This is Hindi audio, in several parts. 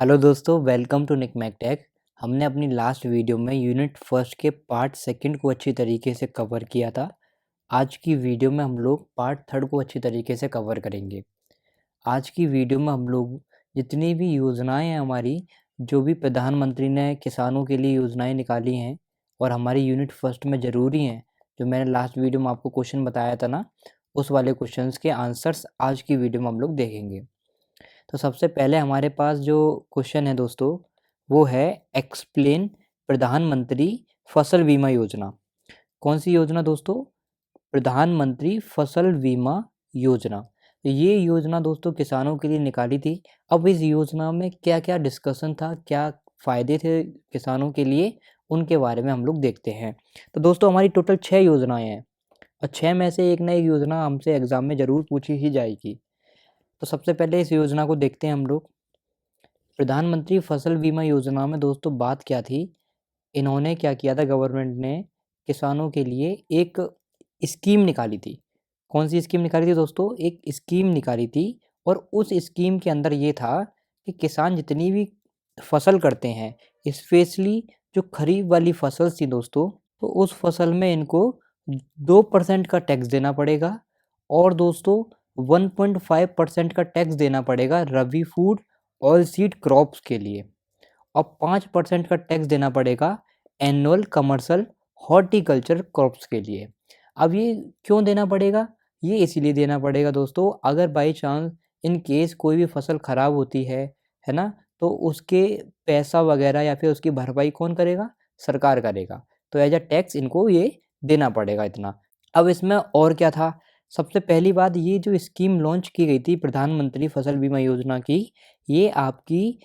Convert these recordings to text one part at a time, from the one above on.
हेलो दोस्तों, वेलकम टू निक टेक। हमने अपनी लास्ट वीडियो में यूनिट फर्स्ट के पार्ट सेकंड को अच्छी तरीके से कवर किया था। आज की वीडियो में हम लोग पार्ट थर्ड को अच्छी तरीके से कवर करेंगे। आज की वीडियो में हम लोग जितनी भी योजनाएं हैं हमारी, जो भी प्रधानमंत्री ने किसानों के लिए योजनाएं निकाली हैं और हमारी यूनिट फर्स्ट में ज़रूरी हैं, जो मैंने लास्ट वीडियो में आपको क्वेश्चन बताया था ना, उस वाले क्वेश्चंस के आंसर्स आज की वीडियो में हम लोग देखेंगे। तो सबसे पहले हमारे पास जो क्वेश्चन है दोस्तों, वो है एक्सप्लेन प्रधानमंत्री फसल बीमा योजना। कौन सी योजना दोस्तों? प्रधानमंत्री फसल बीमा योजना। तो ये योजना दोस्तों किसानों के लिए निकाली थी। अब इस योजना में क्या क्या डिस्कशन था, क्या फ़ायदे थे किसानों के लिए, उनके बारे में हम लोग देखते हैं। तो दोस्तों हमारी टोटल 6 योजनाएं हैं और 6 में से एक ना एक योजना हमसे एग्ज़ाम में ज़रूर पूछी ही जाएगी। तो सबसे पहले इस योजना को देखते हैं हम लोग। प्रधानमंत्री फसल बीमा योजना में दोस्तों बात क्या थी? इन्होंने क्या किया था, गवर्नमेंट ने किसानों के लिए एक स्कीम निकाली थी। कौन सी स्कीम निकाली थी दोस्तों? एक स्कीम निकाली थी और उस स्कीम के अंदर ये था कि किसान जितनी भी फसल करते हैं, स्पेशली जो खरीफ वाली फसल थी दोस्तों, तो उस फसल में इनको 2% का टैक्स देना पड़ेगा और दोस्तों 1.5% का टैक्स देना पड़ेगा रबी फूड ऑयल सीड क्रॉप्स के लिए और 5% का टैक्स देना पड़ेगा एनुअल कमर्शियल हॉर्टिकल्चर क्रॉप्स के लिए। अब ये क्यों देना पड़ेगा? ये इसीलिए देना पड़ेगा दोस्तों, अगर बाई चांस इन केस कोई भी फसल ख़राब होती है ना, तो उसके पैसा वगैरह या फिर उसकी भरपाई कौन करेगा? सरकार करेगा। तो एज अ टैक्स इनको ये देना पड़ेगा इतना। अब इसमें और क्या था? सबसे पहली बात, ये जो स्कीम लॉन्च की गई थी प्रधानमंत्री फसल बीमा योजना की, ये आपकी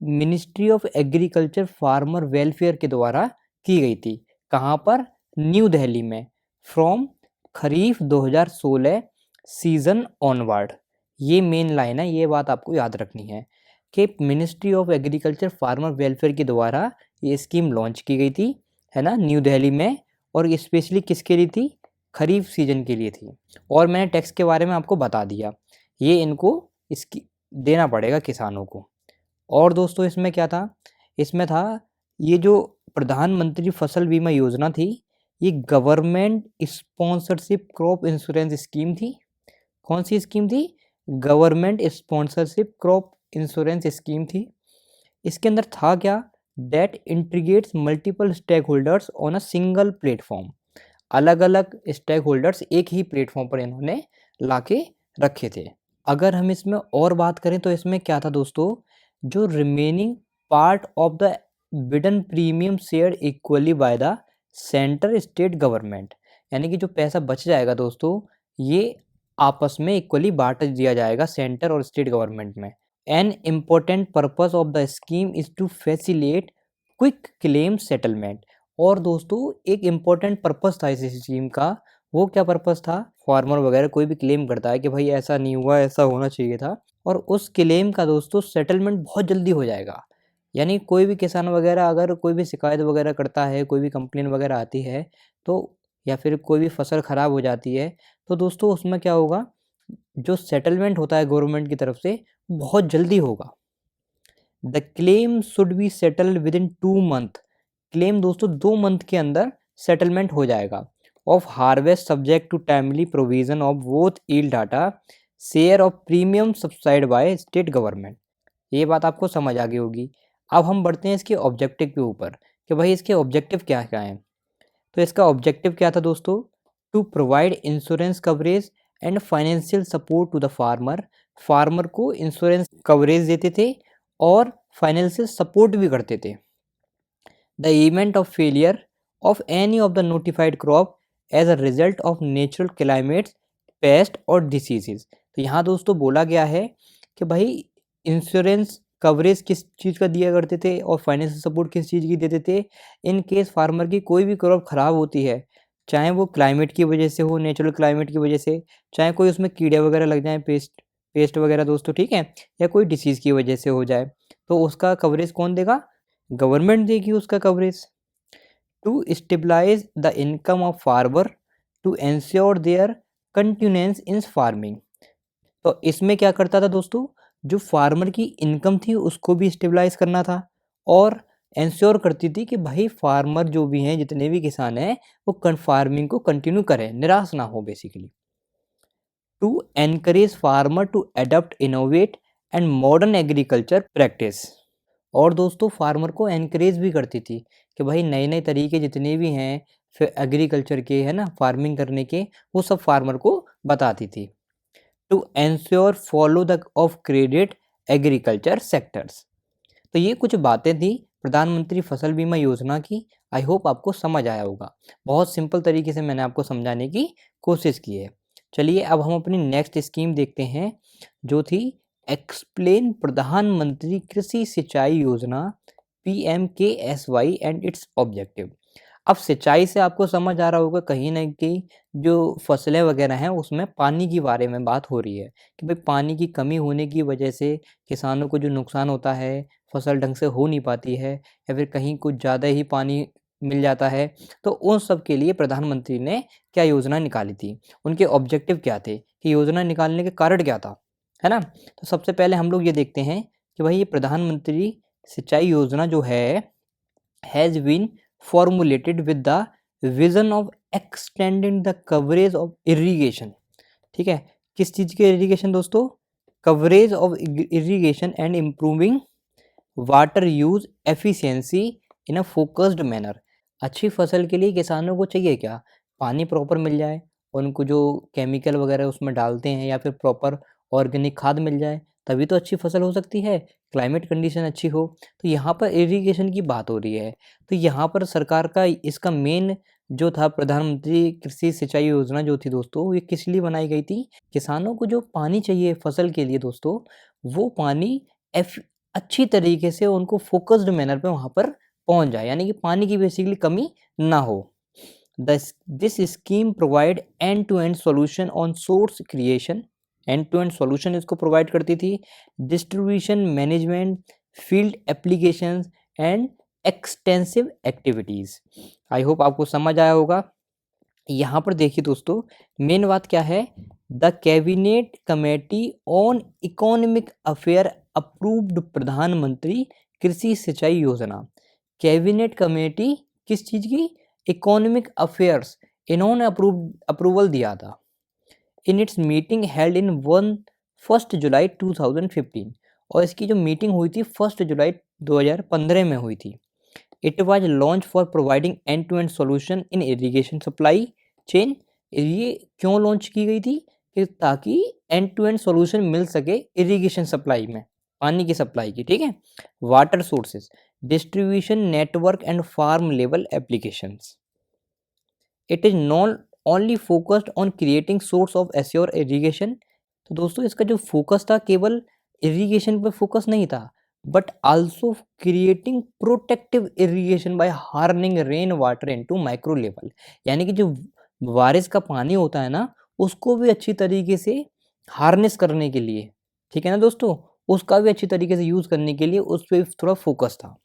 ministry of agriculture farmer welfare के द्वारा की गई थी। कहाँ पर? न्यू दिल्ली में। From kharif 2016 season onward. ये मेन लाइन है, ये बात आपको याद रखनी है कि ministry of agriculture farmer welfare के द्वारा ये स्कीम लॉन्च की गई थी, है ना, न्यू दिल्ली में। और स्पेशली किसके लिए थी? खरीफ सीजन के लिए थी। और मैंने टैक्स के बारे में आपको बता दिया, ये इनको इसकी देना पड़ेगा किसानों को। और दोस्तों इसमें क्या था? इसमें था ये जो प्रधानमंत्री फसल बीमा योजना थी, ये government sponsorship crop insurance scheme थी। कौन सी स्कीम थी? Government sponsorship crop insurance scheme थी। इसके अंदर था क्या? That integrates multiple stakeholders on a single platform. अलग अलग स्टेक होल्डर्स एक ही प्लेटफॉर्म पर इन्होंने लाके रखे थे। अगर हम इसमें और बात करें तो इसमें क्या था दोस्तों, जो remaining part of the बिडन premium share equally by the centre state government, यानी कि जो पैसा बच जाएगा दोस्तों, ये आपस में इक्वली बांट दिया जाएगा सेंटर और स्टेट गवर्नमेंट में। An important purpose of the scheme is to facilitate quick claim settlement. और दोस्तों एक इम्पोर्टेंट पर्पस था इस स्कीम का। वो क्या पर्पस था? फार्मर वगैरह कोई भी क्लेम करता है कि भाई ऐसा नहीं हुआ, ऐसा होना चाहिए था, और उस क्लेम का दोस्तों सेटलमेंट बहुत जल्दी हो जाएगा। यानी कोई भी किसान वगैरह अगर कोई भी शिकायत वगैरह करता है, कोई भी कंप्लेन वगैरह आती है, तो या फिर कोई भी फसल ख़राब हो जाती है, तो दोस्तों उसमें क्या होगा, जो सेटलमेंट होता है गवर्नमेंट की तरफ से, बहुत जल्दी होगा। The claim should be settled within 2 month. Claim दोस्तों 2 मंथ के अंदर सेटलमेंट हो जाएगा। Of harvest subject to timely provision of both yield data, share of premium subsidised by state government. ये बात आपको समझ आ गई होगी। अब हम बढ़ते हैं इसके ऑब्जेक्टिव के ऊपर कि भाई इसके ऑब्जेक्टिव क्या क्या हैं। तो इसका ऑब्जेक्टिव क्या था दोस्तों? To provide insurance coverage and financial support to the farmer. Farmer को इंश्योरेंस कवरेज देते थे और फाइनेंशियल सपोर्ट भी करते थे। The event of failure of any of the notified crop as a result of natural climates, pest और डिसीजेज। तो यहाँ दोस्तों बोला गया है कि भाई इंश्योरेंस कवरेज किस चीज़ का दिया करते थे और फाइनेंशियल सपोर्ट किस चीज़ की देते थे। इन केस फार्मर की कोई भी क्रॉप ख़राब होती है, चाहे वो क्लाइमेट की वजह से हो, नेचुरल क्लाइमेट की वजह से, चाहे कोई उसमें कीड़े वगैरह लग जाएँ, पेस्ट पेस्ट वगैरह दोस्तों, ठीक है, या कोई डिसीज़ की वजह से हो जाए, तो उसका कवरेज कौन देगा? गवर्नमेंट देगी उसका coverage. To stabilise the income of farmer to ensure their continuance in farming. तो इसमें क्या करता था दोस्तों, जो फार्मर की इनकम थी उसको भी स्टेबलाइज करना था और इंश्योर करती थी कि भाई फार्मर जो भी हैं, जितने भी किसान हैं, वो फार्मिंग को कंटिन्यू करें, निराश ना हो basically. To encourage farmer to adopt innovate and modern agriculture practice. और दोस्तों फार्मर को एनकरेज भी करती थी कि भाई नए नए तरीके जितने भी हैं फिर एग्रीकल्चर के, है ना, फार्मिंग करने के, वो सब फार्मर को बताती थी। To ensure follow the of credit agriculture sectors. तो ये कुछ बातें थी प्रधानमंत्री फसल बीमा योजना की। आई होप आपको समझ आया होगा। बहुत सिंपल तरीके से मैंने आपको समझाने की कोशिश की है। चलिए अब हम अपनी नेक्स्ट स्कीम देखते हैं, जो थी एक्सप्लेन प्रधानमंत्री कृषि सिंचाई योजना PMKSY एंड इट्स ऑब्जेक्टिव। अब सिंचाई से आपको समझ आ रहा होगा कहीं ना कहीं जो फसलें वगैरह हैं उसमें पानी के बारे में बात हो रही है कि भाई पानी की कमी होने की वजह से किसानों को जो नुकसान होता है, फसल ढंग से हो नहीं पाती है या फिर कहीं कुछ ज़्यादा ही पानी मिल जाता है, तो उन सब के लिए प्रधानमंत्री ने क्या योजना निकाली थी, उनके ऑब्जेक्टिव क्या थे, कि योजना निकालने के कारण क्या था, है ना। तो सबसे पहले हम लोग ये देखते हैं कि भाई ये प्रधानमंत्री सिंचाई योजना जो है has been formulated with the vision of extending the coverage of irrigation। ठीक है, किस चीज़ के इरिगेशन दोस्तों, coverage of irrigation and improving water use efficiency in a focused manner. अच्छी फसल के लिए किसानों को चाहिए क्या, पानी प्रॉपर मिल जाए, उनको जो केमिकल वगैरह उसमें डालते हैं या फिर प्रॉपर ऑर्गेनिक खाद मिल जाए, तभी तो अच्छी फसल हो सकती है, क्लाइमेट कंडीशन अच्छी हो। तो यहाँ पर इरिगेशन की बात हो रही है। तो यहाँ पर सरकार का इसका मेन जो था प्रधानमंत्री कृषि सिंचाई योजना जो थी दोस्तों, ये किस लिए बनाई गई थी, किसानों को जो पानी चाहिए फसल के लिए दोस्तों, वो पानी अच्छी तरीके से उनको फोकस्ड मैनर पे वहाँ पर पहुँच जाए, यानी कि पानी की बेसिकली कमी ना हो। This scheme provide end to end solution on source creation, end to end solution इसको प्रोवाइड करती थी, distribution management, field applications and extensive activities. I hope आपको समझ आया होगा। यहाँ पर देखिए दोस्तों मेन बात क्या है, the cabinet committee on economic affair approved प्रधानमंत्री कृषि सिंचाई योजना। कैबिनेट कमेटी किस चीज़ की, इकोनॉमिक अफेयर्स, इन्होंने अप्रूवल दिया था। In its meeting held in 1 जुलाई 2015, और इसकी जो मीटिंग हुई थी 1 जुलाई 2015 में हुई थी। It was launch for providing end to end solution in irrigation supply chain. ये क्यों लॉन्च की गई थी, कि ताकि एंड टू एंड सॉल्यूशन मिल सके इरिगेशन सप्लाई में, पानी की सप्लाई की, ठीक है। Water sources, distribution network and farm level applications. It is not only focused on creating source of assure irrigation. तो दोस्तों इसका जो फोकस था केवल इरिगेशन पर फोकस नहीं था, but also creating protective irrigation by harnessing rain water into micro level. यानी कि जो बारिश का पानी होता है ना, उसको भी अच्छी तरीके से हार्नेस करने के लिए, ठीक है ना दोस्तों, उसका भी अच्छी तरीके से यूज़ करने के लिए उस पर थोड़ा फोकस था।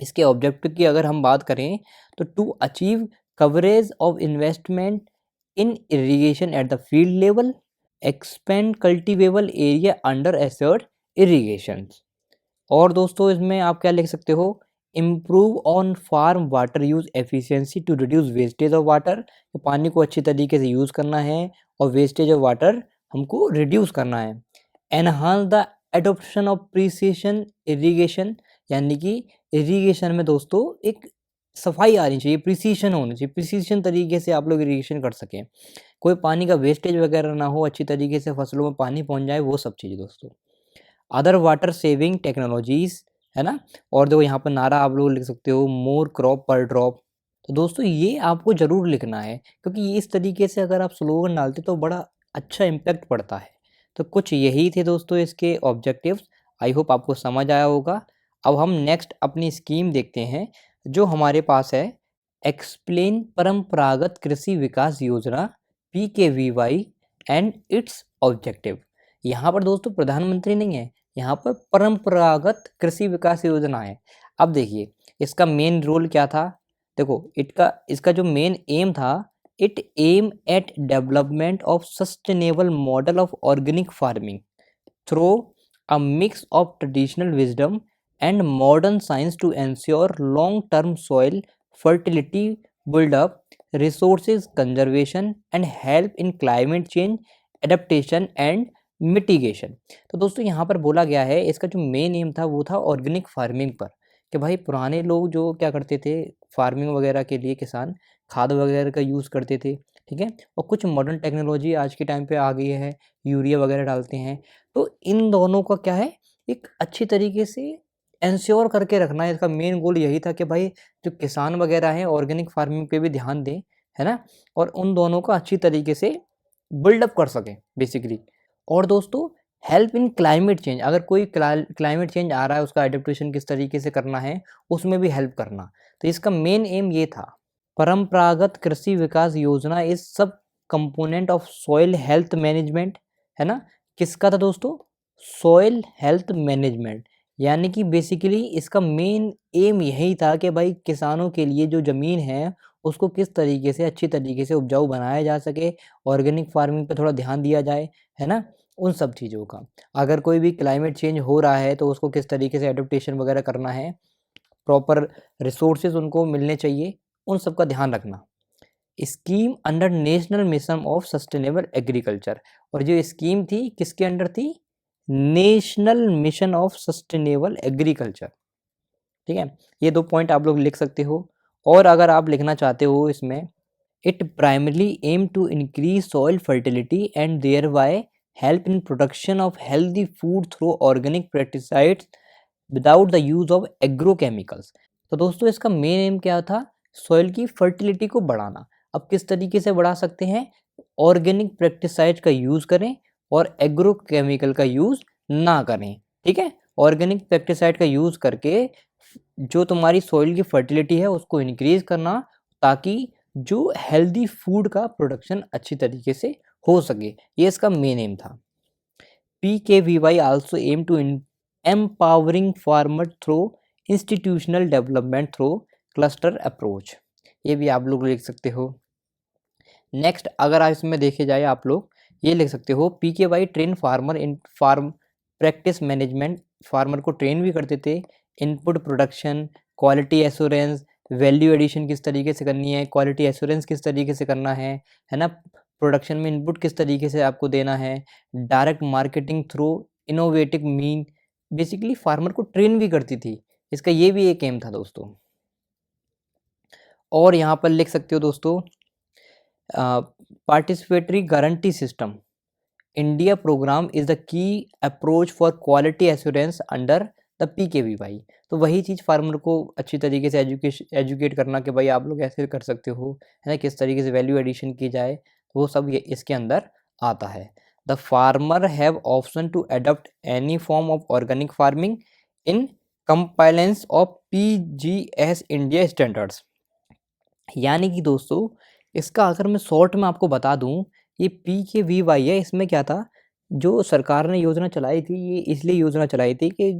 इसके ऑब्जेक्टिव की अगर हम बात करें तो to achieve coverage of investment in irrigation at the field level, expand cultivable area under assured irrigation. और दोस्तों इसमें आप क्या लिख सकते हो, improve on farm water use efficiency to reduce wastage of water. तो पानी को अच्छी तरीके से यूज़ करना है और वेस्टेज ऑफ वाटर हमको रिड्यूस करना है। Enhance the adoption of precision irrigation, यानी कि इरिगेशन में दोस्तों एक सफाई आनी चाहिए, प्रिसीशन होनी चाहिए, प्रिसीशन तरीके से आप लोग इरिगेशन कर सकें, कोई पानी का वेस्टेज वगैरह ना हो, अच्छी तरीके से फसलों में पानी पहुंच जाए, वो सब चीज़ दोस्तों। अदर वाटर सेविंग टेक्नोलॉजीज़, है ना। और देखो यहाँ पर नारा आप लोग लिख सकते हो, मोर क्रॉप पर ड्रॉप। तो दोस्तों ये आपको ज़रूर लिखना है, क्योंकि ये इस तरीके से अगर आप स्लोगन डालते तो बड़ा अच्छा इम्पैक्ट पड़ता है। तो कुछ यही थे दोस्तों इसके ऑब्जेक्टिव्स। आई होप आपको समझ आया होगा। अब हम नेक्स्ट अपनी स्कीम देखते हैं जो हमारे पास है, एक्सप्लेन परंपरागत कृषि विकास योजना PKVY एंड इट्स ऑब्जेक्टिव। यहाँ पर दोस्तों प्रधानमंत्री नहीं है, यहाँ पर परंपरागत कृषि विकास योजना है। अब देखिए इसका मेन रोल क्या था, देखो इसका जो मेन एम था, it aim at development of sustainable model of organic farming through a mix of traditional wisdom and modern science to ensure long-term soil fertility, build up resources conservation and help in climate change adaptation and mitigation. तो दोस्तों यहाँ पर बोला गया है, इसका जो मेन एम था वो था ऑर्गेनिक फार्मिंग पर, कि भाई पुराने लोग जो क्या करते थे फार्मिंग वगैरह के लिए, किसान खाद वगैरह का यूज़ करते थे, ठीक है, और कुछ मॉडर्न टेक्नोलॉजी आज के टाइम पे आ गई है, यूरिया वगैरह डालते हैं। तो इन दोनों का क्या है, एक अच्छी तरीके से एंश्योर करके रखना है। इसका मेन गोल यही था कि भाई जो किसान वगैरह हैं ऑर्गेनिक फार्मिंग पे भी ध्यान दें, है ना, और उन दोनों का अच्छी तरीके से बिल्डअप कर सकें बेसिकली। और दोस्तों हेल्प इन क्लाइमेट चेंज, अगर कोई क्लाइमेट चेंज आ रहा है उसका एडेप्टेशन किस तरीके से करना है, उसमें भी हेल्प करना। तो इसका मेन एम ये था। परंपरागत कृषि विकास योजना इज सब component of soil health management, है ना, किसका था दोस्तों, सॉइल हेल्थ मैनेजमेंट। यानी कि बेसिकली इसका मेन एम यही था कि भाई किसानों के लिए जो ज़मीन है उसको किस तरीके से अच्छी तरीके से उपजाऊ बनाया जा सके, ऑर्गेनिक फार्मिंग पे थोड़ा ध्यान दिया जाए, है ना, उन सब चीज़ों का। अगर कोई भी क्लाइमेट चेंज हो रहा है तो उसको किस तरीके से एडेप्टेशन वगैरह करना है, प्रॉपर रिसोर्सेज उनको मिलने चाहिए, उन सब का ध्यान रखना। Scheme under national mission of sustainable agriculture, और जो स्कीम थी किसके अंडर थी, national mission of sustainable agriculture, ठीक है। ये 2 पॉइंट आप लोग लिख सकते हो। और अगर आप लिखना चाहते हो इसमें, it primarily aim to increase soil fertility and thereby help in production of healthy food through organic pesticides without the use of agrochemicals. तो दोस्तों इसका मेन एम क्या था, सॉइल की फर्टिलिटी को बढ़ाना। अब किस तरीके से बढ़ा सकते हैं, ऑर्गेनिक पेस्टिसाइड का यूज़ करें और एग्रोकेमिकल का यूज़ ना करें, ठीक है। ऑर्गेनिक पेस्टिसाइड का यूज़ करके जो तुम्हारी सॉइल की फर्टिलिटी है उसको इंक्रीज करना, ताकि जो हेल्दी फूड का प्रोडक्शन अच्छी तरीके से हो सके, ये इसका मेन एम था। PKVY also aim to empowering farmer through institutional development through cluster approach, ये भी आप लोग लिख सकते हो। नेक्स्ट अगर आप इसमें देखे जाए, आप लोग ये लिख सकते हो, PKY train farmer in farm practice management, farmer को ट्रेन भी करते थे, input production, quality assurance, value addition किस तरीके से करनी है, क्वालिटी एश्योरेंस किस तरीके से करना है ना, प्रोडक्शन में इनपुट किस तरीके से आपको देना है, direct marketing through innovative mean, basically farmer को ट्रेन भी करती थी। इसका ये भी एक एम था दोस्तों। और यहाँ पर लिख सकते हो दोस्तों, participatory guarantee system India programme is the key approach for quality assurance under the PKVY। तो वही चीज़ फार्मर को अच्छी तरीके से एजुकेट करना कि भाई आप लोग ऐसे कर सकते हो, है ना, किस तरीके से वैल्यू एडिशन की जाए, वो सब ये इसके अंदर आता है। The farmer have option to adopt any form of organic farming in compliance of PGS India standards. यानी कि दोस्तों इसका अगर मैं शॉर्ट में आपको बता दूं, ये PKVY है, इसमें क्या था, जो सरकार ने योजना चलाई थी, ये इसलिए योजना चलाई थी कि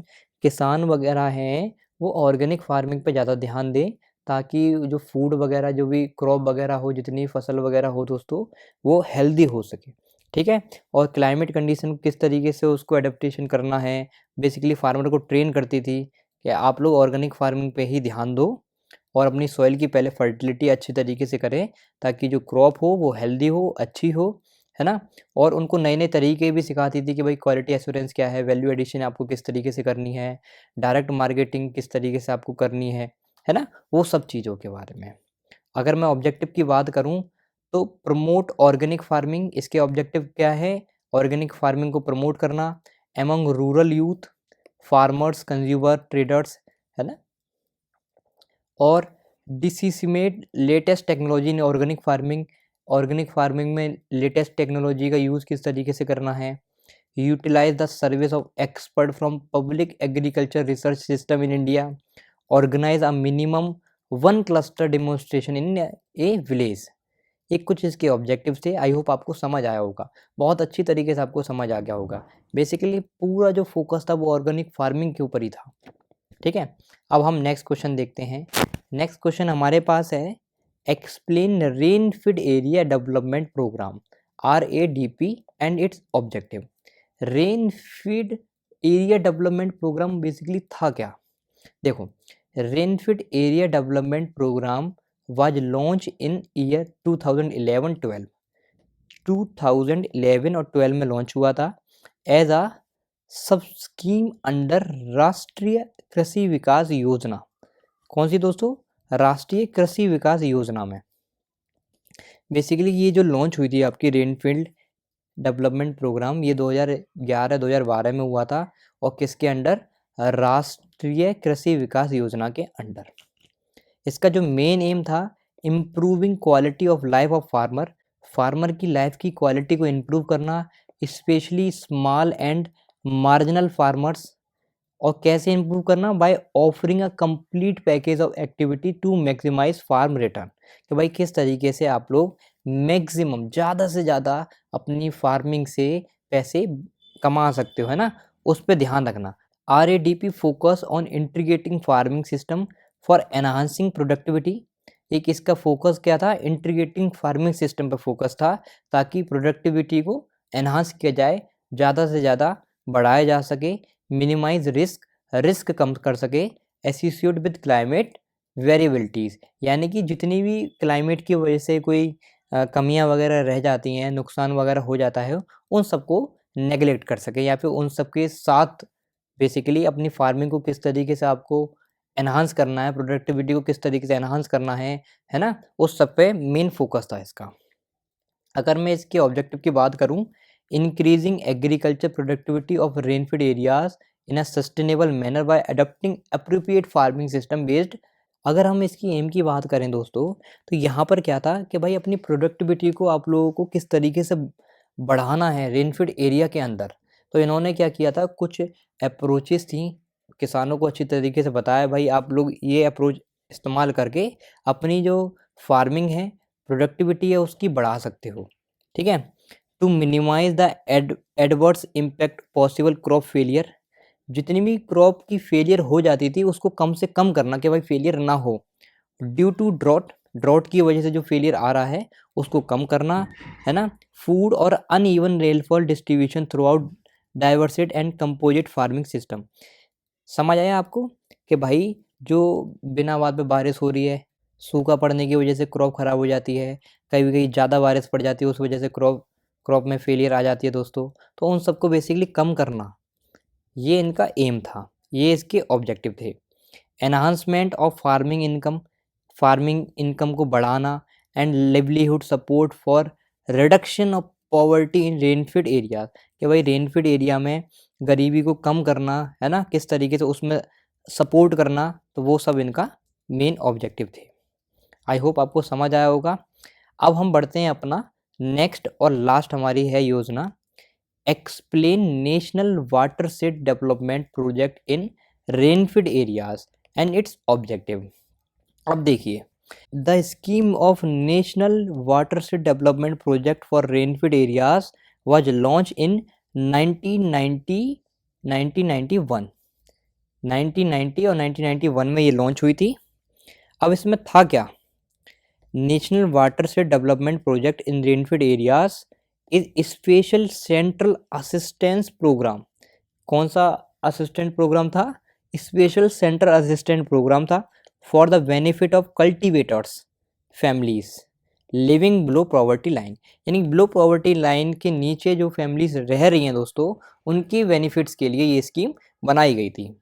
किसान वगैरह हैं वो ऑर्गेनिक फार्मिंग पे ज़्यादा ध्यान दें, ताकि जो फूड वगैरह जो भी क्रॉप वगैरह हो, जितनी फसल वगैरह हो दोस्तों, वो हेल्दी हो सके, ठीक है। और क्लाइमेट कंडीशन किस तरीके से उसको एडेप्टेशन करना है, बेसिकली फार्मर को ट्रेन करती थी कि आप लोग ऑर्गेनिक फार्मिंग पे ही ध्यान दो और अपनी सॉइल की पहले फर्टिलिटी अच्छी तरीके से करें, ताकि जो क्रॉप हो वो हेल्दी हो, अच्छी हो, है ना। और उनको नए नए तरीके भी सिखाती थी कि भाई क्वालिटी एश्योरेंस क्या है, वैल्यू एडिशन आपको किस तरीके से करनी है, डायरेक्ट मार्केटिंग किस तरीके से आपको करनी है ना, वो सब चीज़ों के बारे में। अगर मैं ऑब्जेक्टिव की बात करूँ तो प्रमोट ऑर्गेनिक फार्मिंग, इसके ऑब्जेक्टिव क्या है, ऑर्गेनिक फार्मिंग को प्रमोट करना among rural youth, farmers, consumer, traders, है ना, और disseminate latest technology in organic farming, organic farming में लेटेस्ट टेक्नोलॉजी का यूज़ किस तरीके से करना है, utilise the service of expert from public agriculture research system in India, organise a minimum 1 cluster demonstration in a village. ये कुछ इसके ऑब्जेक्टिव थे। आई होप आपको समझ आया होगा, बहुत अच्छी तरीके से आपको समझ आ गया होगा। बेसिकली पूरा जो फोकस था वो ऑर्गेनिक फार्मिंग के ऊपर ही था, ठीक है। अब हम नेक्स्ट क्वेश्चन देखते हैं। नेक्स्ट क्वेश्चन हमारे पास है, explain rain fed area development programme RADP and its objective. Rain fed area development programme basically था क्या? देखो, rainfed area development programme was launch in year 2011-12। 2011 और 12 में लॉन्च हुआ था एज अ सब स्कीम अंडर राष्ट्रीय कृषि विकास योजना। कौन सी दोस्तों? राष्ट्रीय कृषि विकास योजना में। बेसिकली ये जो लॉन्च हुई थी आपकी रेनफील्ड डेवलपमेंट प्रोग्राम, ये 2011-2012 में हुआ था और किसके अंडर? राष्ट्रीय कृषि विकास योजना के अंडर। इसका जो मेन एम था, improving quality of life of farmer, farmer की लाइफ की क्वालिटी को इम्प्रूव करना, specially small and marginal farmers. और कैसे इम्प्रूव करना? By offering a complete package of activity to maximise farm return, कि भाई किस तरीके से आप लोग मैक्सिमम ज़्यादा से ज़्यादा अपनी फार्मिंग से पैसे कमा सकते हो, है ना, उस पर ध्यान रखना। RADP focus on integrating farming system for enhancing productivity. एक इसका फोकस क्या था? इंटीग्रेटिंग फार्मिंग सिस्टम पर फोकस था, ताकि प्रोडक्टिविटी को एनहांस किया जाए, ज़्यादा से ज़्यादा बढ़ाया जा सके, मिनिमाइज रिस्क कम कर सके, एसोसिएट विद क्लाइमेट वेरिएबिलिटीज़, यानी कि जितनी भी क्लाइमेट की वजह से कोई कमियां वगैरह रह जाती हैं, नुकसान वगैरह हो जाता है, उन सबको नेगलेक्ट कर सके, या फिर उन सबके साथ बेसिकली अपनी फार्मिंग को किस तरीके से आपको एनहांस करना है, प्रोडक्टिविटी को किस तरीके से एनहांस करना है ना, उस सब पे मेन फोकस था इसका। अगर मैं इसके ऑब्जेक्टिव की बात करूं, increasing agriculture productivity of rainfed areas in a sustainable manner by adopting appropriate farming system based. अगर हम इसकी एम की बात करें दोस्तों, तो यहाँ पर क्या था कि भाई अपनी प्रोडक्टिविटी को आप लोगों को किस तरीके से बढ़ाना है रेनफीड एरिया के अंदर। तो इन्होंने क्या किया था, कुछ अप्रोचेस थी, किसानों को अच्छी तरीके से बताया भाई आप लोग ये अप्रोच इस्तेमाल करके अपनी जो फार्मिंग है, प्रोडक्टिविटी है, उसकी बढ़ा सकते हो। ठीक है। To minimise the adverse impact possible crop failure, जितनी भी क्रॉप की फेलियर हो जाती थी उसको कम से कम करना, कि भाई फेलियर ना हो। ड्यू टू ड्रॉट की वजह से जो फेलियर आ रहा है उसको कम करना, है ना। फूड और uneven rainfall distribution throughout diversity and composite farming system. समझ आया आपको कि भाई जो बिना बात पे बारिश हो रही है, सूखा पड़ने की वजह से क्रॉप खराब हो जाती है, कहीं कहीं ज़्यादा बारिश पड़ जाती है, उस वजह से क्रॉप में फेलियर आ जाती है दोस्तों। तो उन सबको बेसिकली कम करना, ये इनका एम था, ये इसके ऑब्जेक्टिव थे। एनहांसमेंट ऑफ फार्मिंग इनकम को बढ़ाना and livelihood support for reduction of poverty in rainfed area, कि भाई रेनफीड एरिया में गरीबी को कम करना, है ना, किस तरीके से उसमें सपोर्ट करना, तो वो सब इनका मेन ऑब्जेक्टिव थे। आई होप आपको समझ आया होगा। अब हम बढ़ते हैं अपना नेक्स्ट और लास्ट हमारी है योजना, explain national watershed development project in rainfed areas and its objective. अब देखिए, the scheme of national watershed development project for rainfed areas was launch in 1990 1991 1990 और 1991 में ये लॉन्च हुई थी। अब इसमें था क्या? National watershed development project in rainfed areas is special central assistance programme. कौन सा असिस्टेंट प्रोग्राम था? स्पेशल सेंट्रल असिस्टेंट प्रोग्राम था for the benefit of cultivators families living below poverty line, यानी बिलो पॉवर्टी लाइन के नीचे जो फैमिलीज रह रही हैं दोस्तों, उनके बेनिफिट्स के लिए ये स्कीम बनाई गई थी।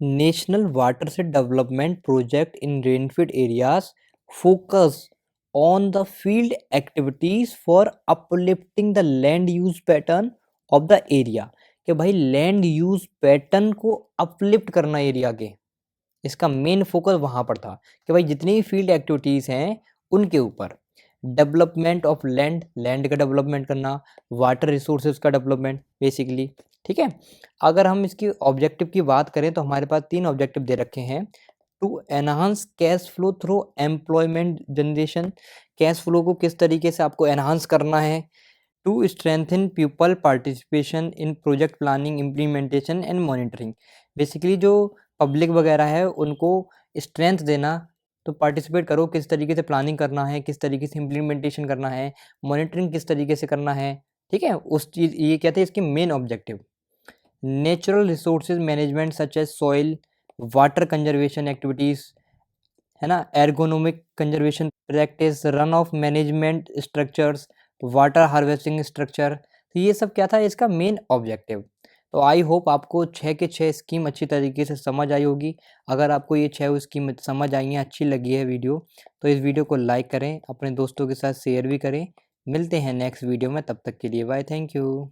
National watershed development project in rainfed areas focus on the field activities for uplifting the land use pattern of the area, कि भाई लैंड यूज पैटर्न को अपलिफ्ट करना एरिया के, इसका मेन फोकस वहाँ पर था कि भाई जितनी भी फील्ड एक्टिविटीज़ हैं उनके ऊपर। डेवलपमेंट ऑफ लैंड का डेवलपमेंट करना, वाटर रिसोर्सेज का डेवलपमेंट बेसिकली। ठीक है। अगर हम इसकी ऑब्जेक्टिव की बात करें तो हमारे पास 3 ऑब्जेक्टिव दे रखे हैं। To enhance cash flow through employment generation, cash flow को किस तरीके से आपको एनहांस करना है। To strengthen people participation in project planning implementation and monitoring, basically जो पब्लिक वगैरह है उनको स्ट्रेंथ देना, तो पार्टिसिपेट करो, किस तरीके से प्लानिंग करना है, किस तरीके से इम्प्लीमेंटेशन करना है, मॉनिटरिंग किस तरीके से करना है। ठीक है, उस चीज़, ये क्या थे इसके main objective. Natural resources management such as soil, water conservation activities, है ना, ergonomic conservation practice, run off management structures, water harvesting structure. तो ये सब क्या था इसका मेन ऑब्जेक्टिव। तो आई होप आपको 6 के 6 स्कीम अच्छी तरीके से समझ आई होगी। अगर आपको ये 6 स्कीम समझ आई हैं, अच्छी लगी है वीडियो, तो इस वीडियो को लाइक करें, अपने दोस्तों के साथ शेयर भी करें। मिलते हैं नेक्स्ट वीडियो में, तब तक के लिए बाय, थैंक यू।